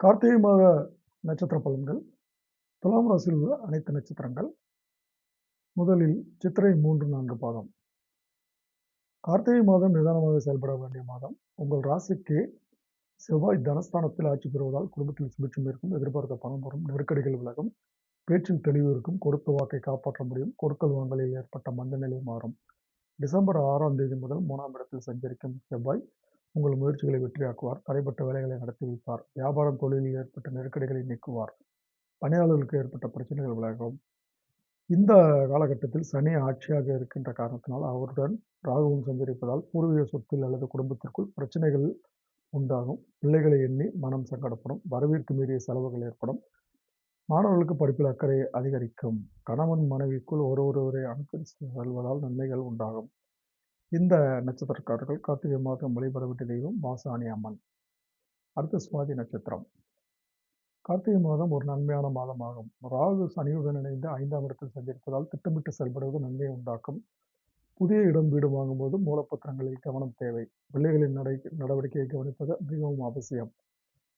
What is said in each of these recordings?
கார்த்திகை மாத நட்சத்திர பலன்கள். துலாம் ராசியில் உள்ள அனைத்து நட்சத்திரங்கள். முதலில் சித்திரை 3, 4 பாதம். கார்த்திகை மாதம் நிதானமாக செயல்பட வேண்டிய மாதம். உங்கள் ராசிக்கு செவ்வாய் தனஸ்தானத்தில் ஆட்சி பெறுவதால் குடும்பத்தில் சுபிட்சம் இருக்கும். எதிர்பார்த்த பணம் வரும். நெருக்கடிகள் விலகும். பேச்சில் தெளிவு இருக்கும். கொடுத்த வாக்கை காப்பாற்ற முடியும். கொடுக்கல் வாங்கலில் ஏற்பட்ட மந்த நிலை மாறும். டிசம்பர் 6ஆம் தேதி முதல் 3ஆம் இடத்தில் சஞ்சரிக்கும் செவ்வாய் உங்கள் முயற்சிகளை வெற்றியாக்குவார். தடைப்பட்ட வேலைகளை நடத்தி வைப்பார். வியாபாரம் தொழிலில் ஏற்பட்ட நெருக்கடிகளை நீக்குவார். பணியாளர்களுக்கு ஏற்பட்ட பிரச்சனைகள் விலகும். இந்த காலகட்டத்தில் சனி ஆட்சியாக இருக்கின்ற காரணத்தினால் அவருடன் ராகுவும் சஞ்சரிப்பதால் பூர்வீக சொத்தில் அல்லது குடும்பத்திற்குள் பிரச்சனைகள் உண்டாகும். பிள்ளைகளை எண்ணி மனம் சங்கடப்படும். வரவிற்கு மீறிய செலவுகள் ஏற்படும். மாணவர்களுக்கு படிப்பில் அக்கறை அதிகரிக்கும். கணவன் மனைவிக்குள் ஒருவரை அனுசரித்து செல்வதால் நன்மைகள் உண்டாகும். இந்த நட்சத்திரக்காரர்கள் கார்த்திகை மாதம் வழிபட வேண்டிய தெய்வம் மாசாணி அம்மன். அடுத்த சுவாதி நட்சத்திரம். கார்த்திகை மாதம் ஒரு நன்மையான மாதமாகும். ராகு சனியுடன் இணைந்து 5ஆம் இடத்தில் சஞ்சரிப்பதால் திட்டமிட்டு செயல்படுவது நன்மையை உண்டாக்கும். புதிய இடம் வீடு வாங்கும்போது மூலப்பத்திரங்களில் கவனம் தேவை. பிள்ளைகளின் நடவடிக்கையை கவனிப்பது மிகவும் அவசியம்.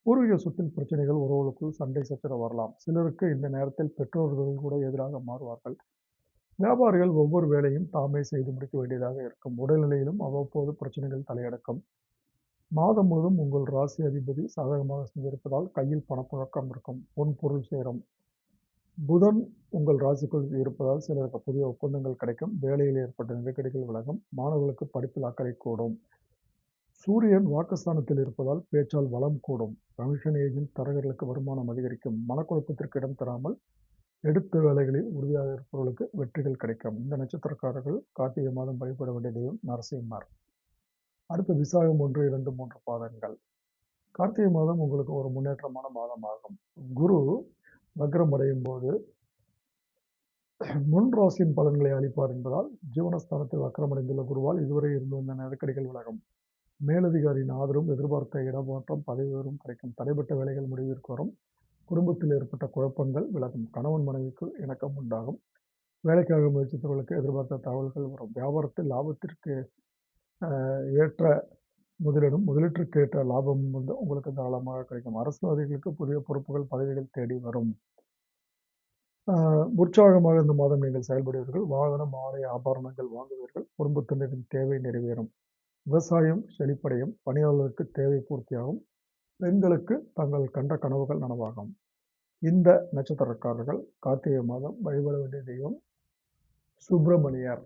பூர்வீக சொத்தில் பிரச்சனைகள், உறவுகளுக்குள் சண்டை சச்சரவு வரலாம். சிலருக்கு இந்த நேரத்தில் பெற்றோர்கள் கூட எதிராக மாறுவார்கள். வியாபாரிகள் ஒவ்வொரு வேலையும் தாமே செய்து முடிக்க வேண்டியதாக இருக்கும். உடல்நிலையிலும் அவ்வப்போது பிரச்சனைகள் தலையெடுக்கும். மாதம் முழுவதும் உங்கள் ராசி அதிபதி சாதகமாக சஞ்சரிப்பதால் கையில் பணப்புழக்கம் இருக்கும். பொன் பொருள் சேரும். புதன் உங்கள் ராசிக்குள் இருப்பதால் சிலருக்கு புதிய ஒப்பந்தங்கள் கிடைக்கும். வேலையில் ஏற்பட்ட நெருக்கடிகள் விலகும். மாணவர்களுக்கு படிப்பில் அக்கறை கூடும். சூரியன் வாக்குஸ்தானத்தில் இருப்பதால் பேச்சால் வளம் கூடும். கமிஷன் ஏஜென்ட் தரகர்களுக்கு வருமானம் அதிகரிக்கும். மனக்குழப்பத்திற்கு இடம் தராமல் எடுத்த வேலைகளில் உறுதியாக இருப்பவர்களுக்கு வெற்றிகள் கிடைக்கும். இந்த நட்சத்திரக்காரர்கள் கார்த்திகை மாதம் வழிபட வேண்டிய தெய்வம் நரசிம்மர். அடுத்து விசாகம் 1, 2, 3 பாதங்கள். கார்த்திகை மாதம் உங்களுக்கு ஒரு முன்னேற்றமான மாதம் ஆகும். குரு வக்ரம் அடையும் போது முன் ராசியின் பலன்களை அளிப்பார் என்பதால் ஜீவனஸ்தானத்தில் வக்ரமடைந்துள்ள குருவால் இதுவரை இருந்து வந்த நெருக்கடிகள் விலகும். மேலதிகாரியின் ஆதரவும் எதிர்பார்த்த இடமாற்றம் பதவி உயர்வும் கிடைக்கும். தடைப்பட்ட வேலைகள் முடிவிற்கு வரும். குடும்பத்தில் ஏற்பட்ட குழப்பங்கள் விலகும். கணவன் மனைவிக்குள் இணக்கம் உண்டாகும். வேலைக்காக முயற்சித்தவர்களுக்கு எதிர்பார்த்த தகவல்கள் வரும். வியாபாரத்தில் லாபத்திற்கு ஏற்ற முதலிடும். முதலீட்டிற்கு ஏற்ற லாபம் வந்து உங்களுக்கு தாராளமாக கிடைக்கும். அரசியல்வாதிகளுக்கு புதிய பொறுப்புகள் பதவிகள் தேடி வரும். உற்சாகமாக இந்த மாதம் நீங்கள் செயல்படுவீர்கள். வாகனம், ஆடை, ஆபரணங்கள் வாங்குவீர்கள். குடும்பத்தினரின் தேவை நிறைவேறும். விவசாயம் செழிப்படையும். பணியாளர்களுக்கு தேவை பூர்த்தியாகும். பெண்களுக்கு தங்கள் கண்ட கனவுகள் நனவாகும். இந்த நட்சத்திரக்காரர்கள் கார்த்திகை மாதம் வழிபட வேண்டிய தெய்வம் சுப்பிரமணியர்.